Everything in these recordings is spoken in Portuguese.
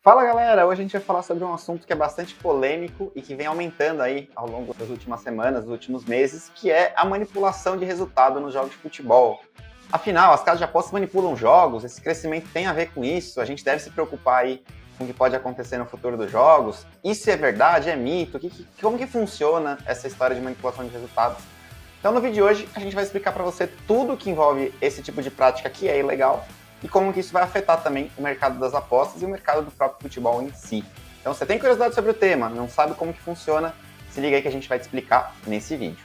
Fala galera, hoje a gente vai falar sobre um assunto que é bastante polêmico e que vem aumentando aí ao longo das últimas semanas, dos últimos meses, que é a manipulação de resultado nos jogos de futebol. Afinal, as casas de apostas manipulam jogos, esse crescimento tem a ver com isso, a gente deve se preocupar aí com o que pode acontecer no futuro dos jogos. Isso é verdade, é mito? Como que funciona essa história de manipulação de resultados? Então no vídeo de hoje a gente vai explicar para você tudo que envolve esse tipo de prática que é ilegal e como que isso vai afetar também o mercado das apostas e o mercado do próprio futebol em si. Então, se você tem curiosidade sobre o tema, não sabe como que funciona, se liga aí que a gente vai te explicar nesse vídeo.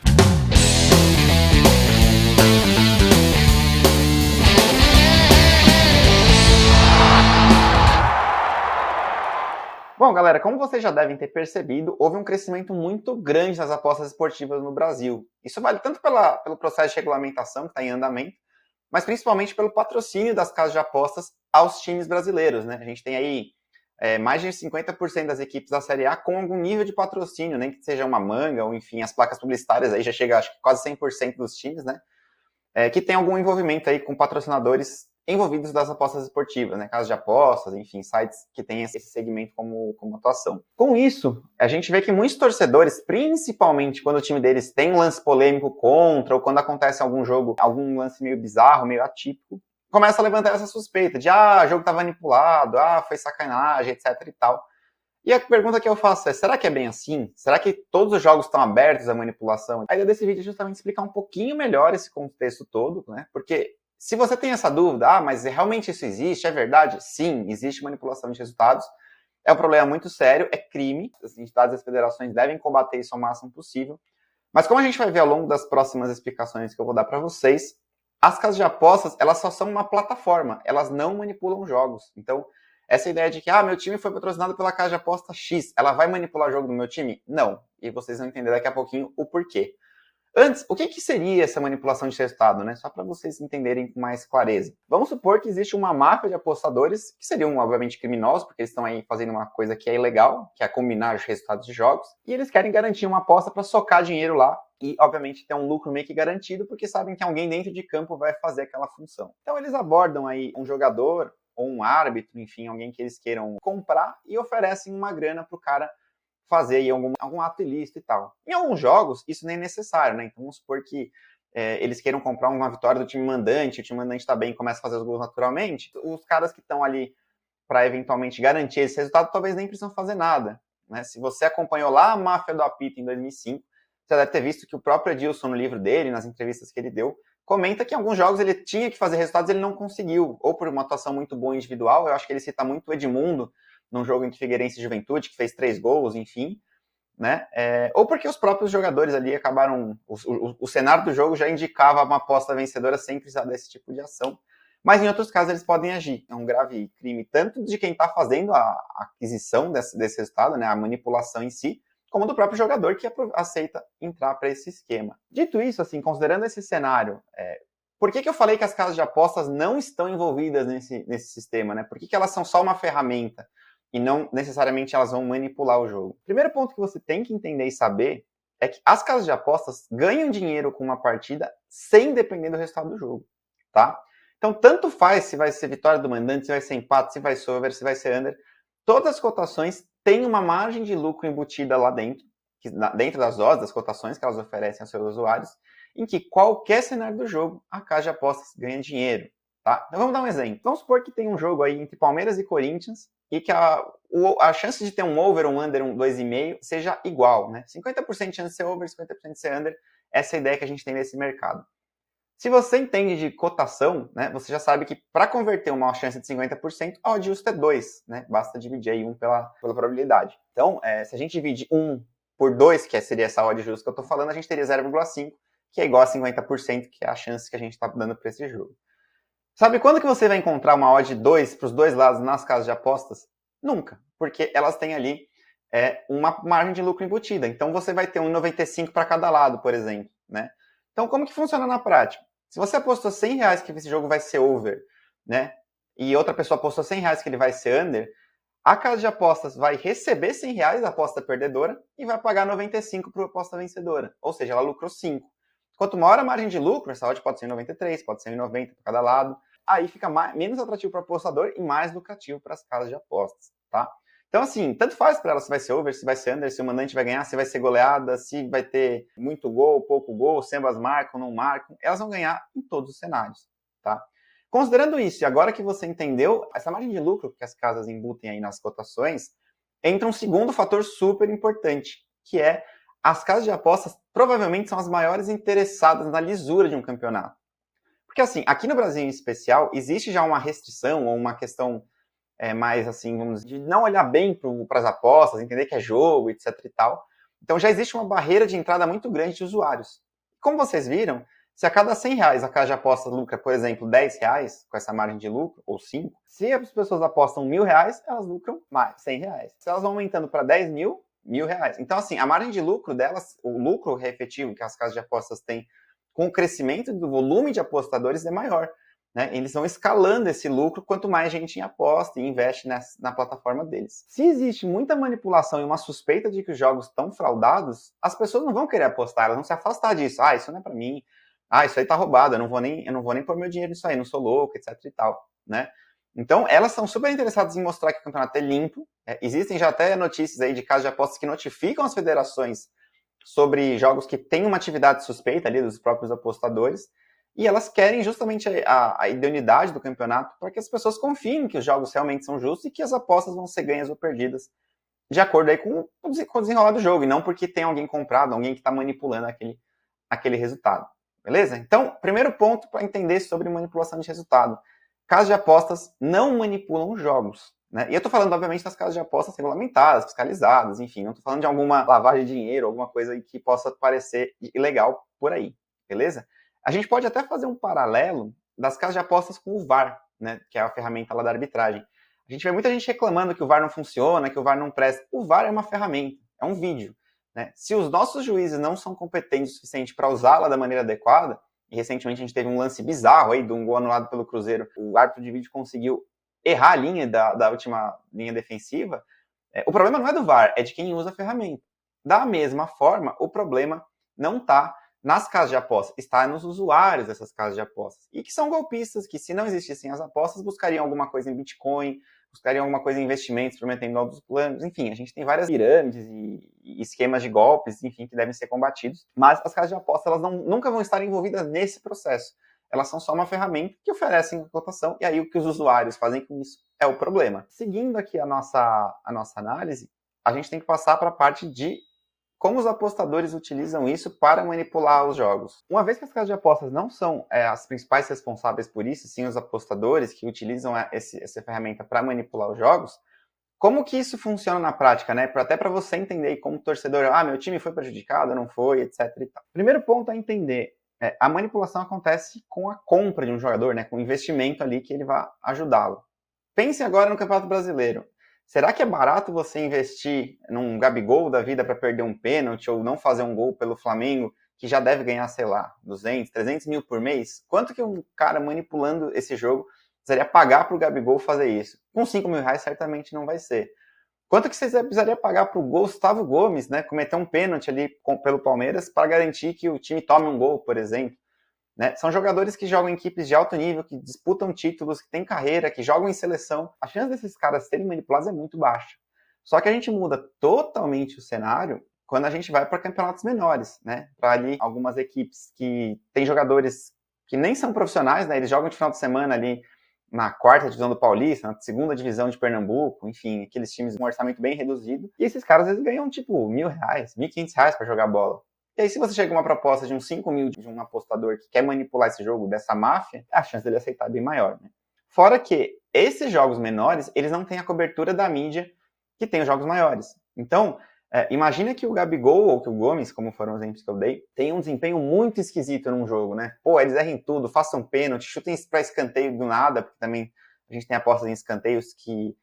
Bom, galera, como vocês já devem ter percebido, houve um crescimento muito grande nas apostas esportivas no Brasil. Isso vale tanto pelo processo de regulamentação que está em andamento, mas principalmente pelo patrocínio das casas de apostas aos times brasileiros, né? A gente tem aí mais de 50% das equipes da Série A com algum nível de patrocínio, nem que seja uma manga, ou enfim, as placas publicitárias aí já chega, acho que quase 100% dos times, né? Que tem algum envolvimento aí com patrocinadores envolvidos das apostas esportivas, né? Casas de apostas, enfim, sites que têm esse segmento como atuação. Com isso, a gente vê que muitos torcedores, principalmente quando o time deles tem um lance polêmico contra, ou quando acontece algum jogo, algum lance meio bizarro, meio atípico, começa a levantar essa suspeita de, o jogo tá manipulado, foi sacanagem, etc e tal. E a pergunta que eu faço é, será que é bem assim? Será que todos os jogos estão abertos à manipulação? A ideia desse vídeo é justamente explicar um pouquinho melhor esse contexto todo, né? Porque se você tem essa dúvida, mas realmente isso existe, é verdade? Sim, existe manipulação de resultados. É um problema muito sério, é crime. As entidades e as federações devem combater isso ao máximo possível. Mas como a gente vai ver ao longo das próximas explicações que eu vou dar para vocês, as casas de apostas, elas só são uma plataforma, elas não manipulam jogos. Então, essa ideia de que, meu time foi patrocinado pela casa de aposta X, ela vai manipular o jogo do meu time? Não. E vocês vão entender daqui a pouquinho o porquê. Antes, o que seria essa manipulação de resultado, né? Só para vocês entenderem com mais clareza. Vamos supor que existe uma máfia de apostadores, que seriam, obviamente, criminosos, porque eles estão aí fazendo uma coisa que é ilegal, que é combinar os resultados de jogos, e eles querem garantir uma aposta para socar dinheiro lá e, obviamente, ter um lucro meio que garantido, porque sabem que alguém dentro de campo vai fazer aquela função. Então, eles abordam aí um jogador ou um árbitro, enfim, alguém que eles queiram comprar e oferecem uma grana para o cara fazer aí algum ato ilícito e tal. Em alguns jogos, isso nem é necessário, né? Então, vamos supor que eles queiram comprar uma vitória do time mandante, o time mandante está bem e começa a fazer os gols naturalmente, os caras que estão ali para eventualmente garantir esse resultado, talvez nem precisam fazer nada, né? Se você acompanhou lá a máfia do apito em 2005, você deve ter visto que o próprio Edilson, no livro dele, nas entrevistas que ele deu, comenta que em alguns jogos ele tinha que fazer resultados e ele não conseguiu, ou por uma atuação muito boa individual. Eu acho que ele cita muito o Edmundo, num jogo entre Figueirense e Juventude, que fez 3 gols, enfim, né? Ou porque os próprios jogadores ali acabaram... O cenário do jogo já indicava uma aposta vencedora sem precisar desse tipo de ação. Mas em outros casos eles podem agir. É um grave crime, tanto de quem está fazendo a aquisição desse resultado, né, a manipulação em si, como do próprio jogador que aceita entrar para esse esquema. Dito isso, assim, considerando esse cenário, por que eu falei que as casas de apostas não estão envolvidas nesse sistema, né? Por que elas são só uma ferramenta e não necessariamente elas vão manipular o jogo? O primeiro ponto que você tem que entender e saber é que as casas de apostas ganham dinheiro com uma partida sem depender do resultado do jogo, tá? Então, tanto faz se vai ser vitória do mandante, se vai ser empate, se vai ser over, se vai ser under, todas as cotações têm uma margem de lucro embutida lá dentro, dentro das doses, das cotações que elas oferecem aos seus usuários, em que qualquer cenário do jogo, a casa de apostas ganha dinheiro, tá? Então vamos dar um exemplo. Vamos supor que tem um jogo aí entre Palmeiras e Corinthians e que a chance de ter um over, um under, um 2,5 seja igual, né? 50% de chance de ser over, 50% de ser under, essa é a ideia que a gente tem nesse mercado. Se você entende de cotação, né, você já sabe que para converter uma chance de 50%, a odd justa é 2, né? Basta dividir aí 1 pela probabilidade. Então, se a gente divide 1 por 2, que seria essa odd justa que eu estou falando, a gente teria 0,5, que é igual a 50%, que é a chance que a gente está dando para esse jogo. Sabe quando que você vai encontrar uma odd 2 para os dois lados nas casas de apostas? Nunca, porque elas têm ali uma margem de lucro embutida. Então, você vai ter 1,95 para cada lado, por exemplo, né? Então, como que funciona na prática? Se você apostou R$100 que esse jogo vai ser over, né? E outra pessoa apostou R$100 que ele vai ser under, a casa de apostas vai receber R$100 da aposta perdedora e vai pagar 95 para a aposta vencedora. Ou seja, ela lucrou 5. Quanto maior a margem de lucro, essa odd pode ser 93, pode ser 90 para cada lado, aí fica menos atrativo para o apostador e mais lucrativo para as casas de apostas. tá? Então, assim, tanto faz para ela se vai ser over, se vai ser under, se o mandante vai ganhar, se vai ser goleada, se vai ter muito gol, pouco gol, se ambas marcam, não marcam. Elas vão ganhar em todos os cenários, tá? Considerando isso, e agora que você entendeu essa margem de lucro que as casas embutem aí nas cotações, entra um segundo fator super importante, que é as casas de apostas provavelmente são as maiores interessadas na lisura de um campeonato. Porque, assim, aqui no Brasil em especial, existe já uma restrição ou uma questão mais, assim, vamos dizer, de não olhar bem para as apostas, entender que é jogo, etc e tal. Então já existe uma barreira de entrada muito grande de usuários. Como vocês viram, se a cada R$100 a casa de apostas lucra, por exemplo, R$10 com essa margem de lucro, ou 5, se as pessoas apostam R$1.000, elas lucram mais, R$100. Se elas vão aumentando para 10 mil, R$1.000. Então, assim, a margem de lucro delas, o lucro efetivo que as casas de apostas têm com o crescimento do volume de apostadores é maior. Né? Eles vão escalando esse lucro quanto mais gente aposta e investe na plataforma deles. Se existe muita manipulação e uma suspeita de que os jogos estão fraudados, as pessoas não vão querer apostar, elas vão se afastar disso. Isso não é para mim. Isso aí tá roubado, eu não vou nem pôr meu dinheiro nisso aí, não sou louco, etc e tal. Né? Então, elas são super interessadas em mostrar que o campeonato é limpo. Existem já até notícias aí de casos de apostas que notificam as federações sobre jogos que têm uma atividade suspeita ali dos próprios apostadores. E elas querem justamente a idoneidade do campeonato para que as pessoas confiem que os jogos realmente são justos e que as apostas vão ser ganhas ou perdidas de acordo aí com o desenrolar do jogo, e não porque tem alguém comprado, alguém que está manipulando aquele resultado. Beleza? Então, primeiro ponto para entender sobre manipulação de resultado. Casas de apostas não manipulam jogos. Né? E eu estou falando, obviamente, das casas de apostas regulamentadas, fiscalizadas, enfim, não estou falando de alguma lavagem de dinheiro, alguma coisa que possa parecer ilegal por aí. Beleza? A gente pode até fazer um paralelo das casas de apostas com o VAR, né, que é a ferramenta lá da arbitragem. A gente vê muita gente reclamando que o VAR não funciona, que o VAR não presta. O VAR é uma ferramenta, é um vídeo. Né? Se os nossos juízes não são competentes o suficiente para usá-la da maneira adequada, e recentemente a gente teve um lance bizarro aí de um gol anulado pelo Cruzeiro, o árbitro de vídeo conseguiu errar a linha da última linha defensiva, o problema não é do VAR, é de quem usa a ferramenta. Da mesma forma, o problema não está nas casas de apostas, está nos usuários dessas casas de apostas. E que são golpistas, que se não existissem as apostas, buscariam alguma coisa em Bitcoin, buscariam alguma coisa em investimentos, prometendo novos planos. Enfim, a gente tem várias pirâmides e esquemas de golpes, enfim, que devem ser combatidos. Mas as casas de apostas, elas nunca vão estar envolvidas nesse processo. Elas são só uma ferramenta que oferecem cotação, e aí o que os usuários fazem com isso é o problema. Seguindo aqui a nossa análise, a gente tem que passar para a parte de como os apostadores utilizam isso para manipular os jogos. Uma vez que as casas de apostas não são as principais responsáveis por isso, sim os apostadores que utilizam essa ferramenta para manipular os jogos, como que isso funciona na prática, né? Até para você entender como torcedor, meu time foi prejudicado, não foi, etc e tal. Primeiro ponto a entender, a manipulação acontece com a compra de um jogador, né? Com o investimento ali que ele vai ajudá-lo. Pense agora no Campeonato Brasileiro. Será que é barato você investir num Gabigol da vida para perder um pênalti ou não fazer um gol pelo Flamengo, que já deve ganhar, sei lá, 200, 300 mil por mês? Quanto que um cara manipulando esse jogo precisaria pagar para o Gabigol fazer isso? Com 5 mil reais certamente não vai ser. Quanto que você precisaria pagar para o Gustavo Gomes, né, cometer um pênalti ali pelo Palmeiras para garantir que o time tome um gol, por exemplo? Né? São jogadores que jogam em equipes de alto nível, que disputam títulos, que têm carreira, que jogam em seleção. A chance desses caras serem manipulados é muito baixa. Só que a gente muda totalmente o cenário quando a gente vai para campeonatos menores, né? Para ali algumas equipes que têm jogadores que nem são profissionais, né? Eles jogam de final de semana ali na 4ª divisão do Paulista, na 2ª divisão de Pernambuco, enfim, aqueles times com um orçamento bem reduzido. E esses caras, eles ganham tipo R$1.000, R$1.500 para jogar bola. E aí, se você chega com uma proposta de uns 5 mil de um apostador que quer manipular esse jogo, dessa máfia, a chance dele aceitar é bem maior, né? Fora que esses jogos menores, eles não têm a cobertura da mídia que tem os jogos maiores. Então, imagina que o Gabigol ou que o Gomes, como foram os exemplos que eu dei, tem um desempenho muito esquisito num jogo, né? Eles errem tudo, façam pênalti, chutem para escanteio do nada, porque também a gente tem apostas em escanteios que,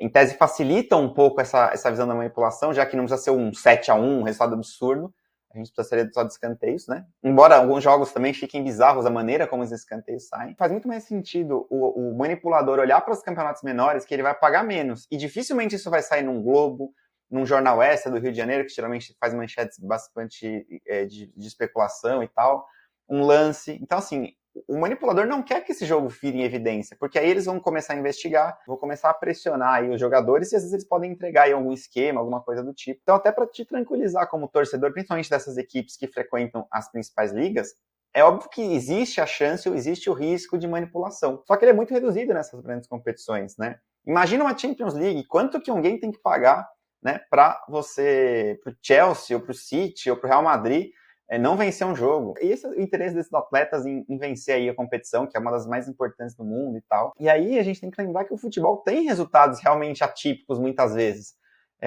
em tese, facilitam um pouco essa visão da manipulação, já que não precisa ser um 7-1, um resultado absurdo. A gente precisaria só de escanteios, né? Embora alguns jogos também fiquem bizarros a maneira como os escanteios saem. Faz muito mais sentido o manipulador olhar para os campeonatos menores, que ele vai pagar menos. E dificilmente isso vai sair num Globo, num jornal extra do Rio de Janeiro, que geralmente faz manchetes bastante de especulação e tal. Um lance. Então, assim, o manipulador não quer que esse jogo vire em evidência, porque aí eles vão começar a investigar, vão começar a pressionar aí os jogadores e às vezes eles podem entregar aí algum esquema, alguma coisa do tipo. Então, até para te tranquilizar como torcedor, principalmente dessas equipes que frequentam as principais ligas, é óbvio que existe a chance ou existe o risco de manipulação. Só que ele é muito reduzido nessas grandes competições, né? Imagina uma Champions League, quanto que alguém tem que pagar, né, para você, para o Chelsea, ou para o City, ou para o Real Madrid, não vencer um jogo. E esse é o interesse desses atletas em vencer aí a competição, que é uma das mais importantes do mundo e tal. E aí a gente tem que lembrar que o futebol tem resultados realmente atípicos muitas vezes.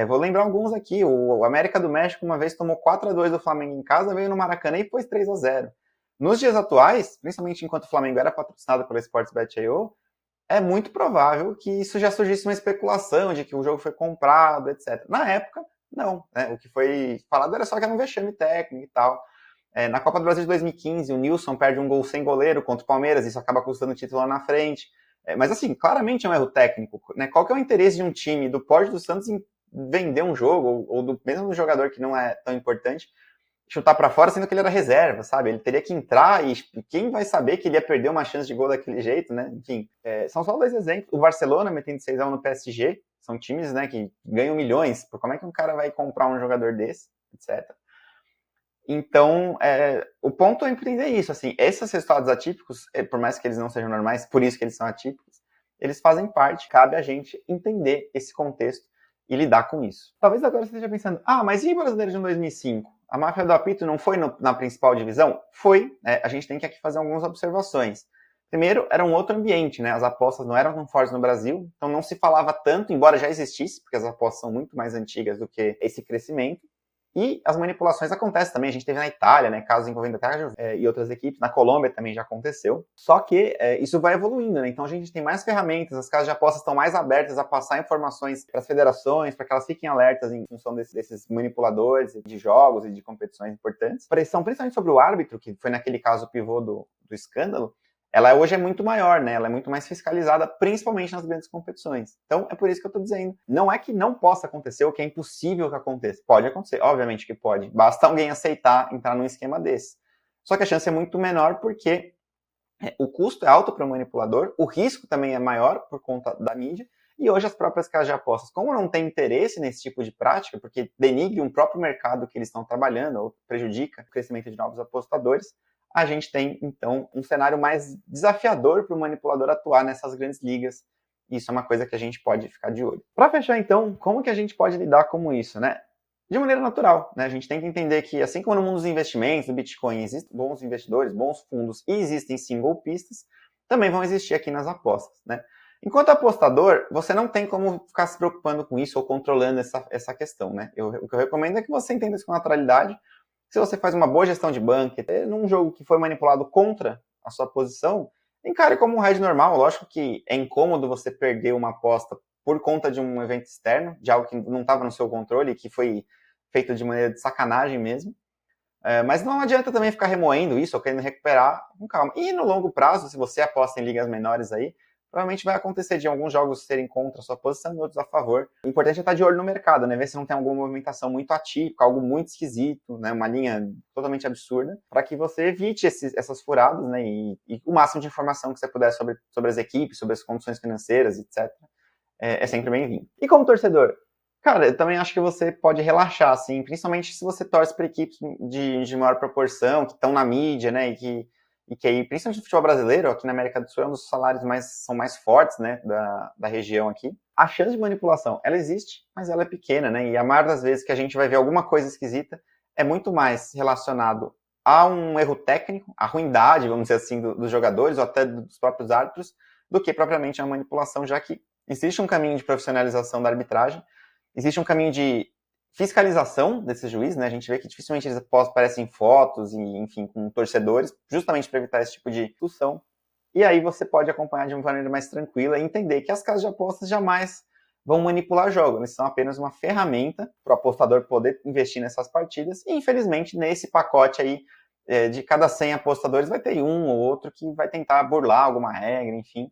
Vou lembrar alguns aqui. O América do México uma vez tomou 4-2 do Flamengo em casa, veio no Maracanã e pôs 3-0. Nos dias atuais, principalmente enquanto o Flamengo era patrocinado pela Sportsbet.io, é muito provável que isso já surgisse uma especulação de que o jogo foi comprado, etc. Na época, não. Né? O que foi falado era só que era um vexame técnico e tal. Na Copa do Brasil de 2015, o Nilson perde um gol sem goleiro contra o Palmeiras, isso acaba custando o título lá na frente. Mas, assim, claramente é um erro técnico. Né? Qual que é o interesse de um time do porte do Santos em vender um jogo, ou do mesmo do jogador que não é tão importante, chutar para fora, sendo que ele era reserva, sabe? Ele teria que entrar e quem vai saber que ele ia perder uma chance de gol daquele jeito, né? Enfim, são só 2 exemplos. O Barcelona metendo 6-1 no PSG, são times, né, que ganham milhões. Como é que um cara vai comprar um jogador desse, etc. Então, o ponto é entender isso, assim, esses resultados atípicos, por mais que eles não sejam normais, por isso que eles são atípicos, eles fazem parte, cabe a gente entender esse contexto e lidar com isso. Talvez agora você esteja pensando, mas e o Brasileiro de 2005? A máfia do apito não foi na principal divisão? Foi. A gente tem que aqui fazer algumas observações. Primeiro, era um outro ambiente, né? As apostas não eram tão fortes no Brasil, então não se falava tanto, embora já existisse, porque as apostas são muito mais antigas do que esse crescimento. E as manipulações acontecem também. A gente teve na Itália, né, casos envolvendo até a Juventus e outras equipes. Na Colômbia também já aconteceu. Só que isso vai evoluindo, né? Então a gente tem mais ferramentas, as casas de apostas estão mais abertas a passar informações para as federações, para que elas fiquem alertas em função desses manipuladores de jogos e de competições importantes. Pressão principalmente sobre o árbitro, que foi naquele caso o pivô do escândalo, ela hoje é muito maior, né? Ela é muito mais fiscalizada, principalmente nas grandes competições. Então, é por isso que eu estou dizendo. Não é que não possa acontecer ou que é impossível que aconteça. Pode acontecer, obviamente que pode. Basta alguém aceitar entrar num esquema desse. Só que a chance é muito menor porque o custo é alto para o manipulador, o risco também é maior por conta da mídia, e hoje as próprias casas de apostas, como não têm interesse nesse tipo de prática, porque denigre um próprio mercado que eles estão trabalhando, ou prejudica o crescimento de novos apostadores, a gente tem, então, um cenário mais desafiador para o manipulador atuar nessas grandes ligas. Isso é uma coisa que a gente pode ficar de olho. Para fechar, então, como que a gente pode lidar com isso, né? De maneira natural, né? A gente tem que entender que, assim como no mundo dos investimentos, do Bitcoin, existem bons investidores, bons fundos e existem sim golpistas, também vão existir aqui nas apostas, né? Enquanto apostador, você não tem como ficar se preocupando com isso ou controlando essa questão, né? O que eu recomendo é que você entenda isso com naturalidade. Se você faz uma boa gestão de banca, num jogo que foi manipulado contra a sua posição, encare como um hedge normal. Lógico que é incômodo você perder uma aposta por conta de um evento externo, de algo que não estava no seu controle, que foi feito de maneira de sacanagem mesmo. Mas não adianta também ficar remoendo isso ou querendo recuperar com calma. E no longo prazo, se você aposta em ligas menores aí, provavelmente vai acontecer de alguns jogos serem contra a sua posição e outros a favor. O importante é estar de olho no mercado, né? Ver se não tem alguma movimentação muito atípica, algo muito esquisito, né? Uma linha totalmente absurda, para que você evite essas furadas, né? E o máximo de informação que você puder sobre as equipes, sobre as condições financeiras, etc. É sempre bem-vindo. E como torcedor? Cara, eu também acho que você pode relaxar, assim, principalmente se você torce para equipes de maior proporção, que estão na mídia, né? E que aí, principalmente no futebol brasileiro, aqui na América do Sul, é um dos salários são mais fortes, né, da região aqui. A chance de manipulação, ela existe, mas ela é pequena, né, e a maioria das vezes que a gente vai ver alguma coisa esquisita é muito mais relacionado a um erro técnico, a ruindade, vamos dizer assim, dos jogadores ou até dos próprios árbitros, do que propriamente a manipulação, já que existe um caminho de profissionalização da arbitragem, existe um caminho de fiscalização desses juízes, né? A gente vê que dificilmente eles aparecem fotos e, enfim, com torcedores, justamente para evitar esse tipo de discussão. E aí você pode acompanhar de uma maneira mais tranquila e entender que as casas de apostas jamais vão manipular jogos, eles são apenas uma ferramenta para o apostador poder investir nessas partidas. E, infelizmente, nesse pacote aí, de cada 100 apostadores, vai ter um ou outro que vai tentar burlar alguma regra, enfim,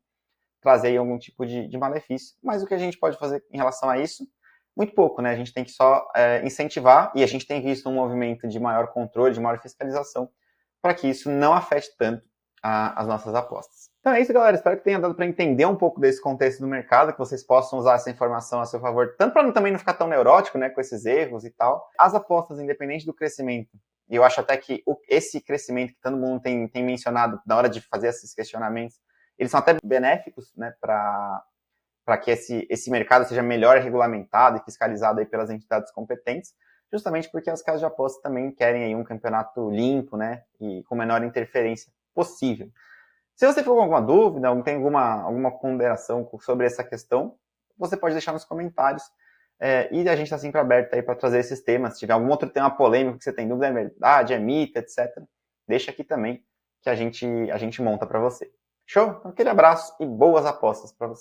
trazer aí algum tipo de malefício. Mas o que a gente pode fazer em relação a isso? Muito pouco, né? A gente tem que só incentivar, e a gente tem visto um movimento de maior controle, de maior fiscalização, para que isso não afete tanto as nossas apostas. Então é isso, galera. Espero que tenha dado para entender um pouco desse contexto do mercado, que vocês possam usar essa informação a seu favor, tanto para também não ficar tão neurótico, né, com esses erros e tal. As apostas, independente do crescimento, e eu acho até que esse crescimento que todo mundo tem mencionado na hora de fazer esses questionamentos, eles são até benéficos, né, para que esse mercado seja melhor regulamentado e fiscalizado aí pelas entidades competentes, justamente porque as casas de apostas também querem aí um campeonato limpo, né, e com menor interferência possível. Se você for com alguma dúvida, tem alguma ponderação sobre essa questão, você pode deixar nos comentários. E a gente está sempre aberto aí para trazer esses temas. Se tiver algum outro tema polêmico que você tem dúvida, é verdade, é mito, etc., deixa aqui também que a gente monta para você. Show? Então, aquele abraço e boas apostas para você.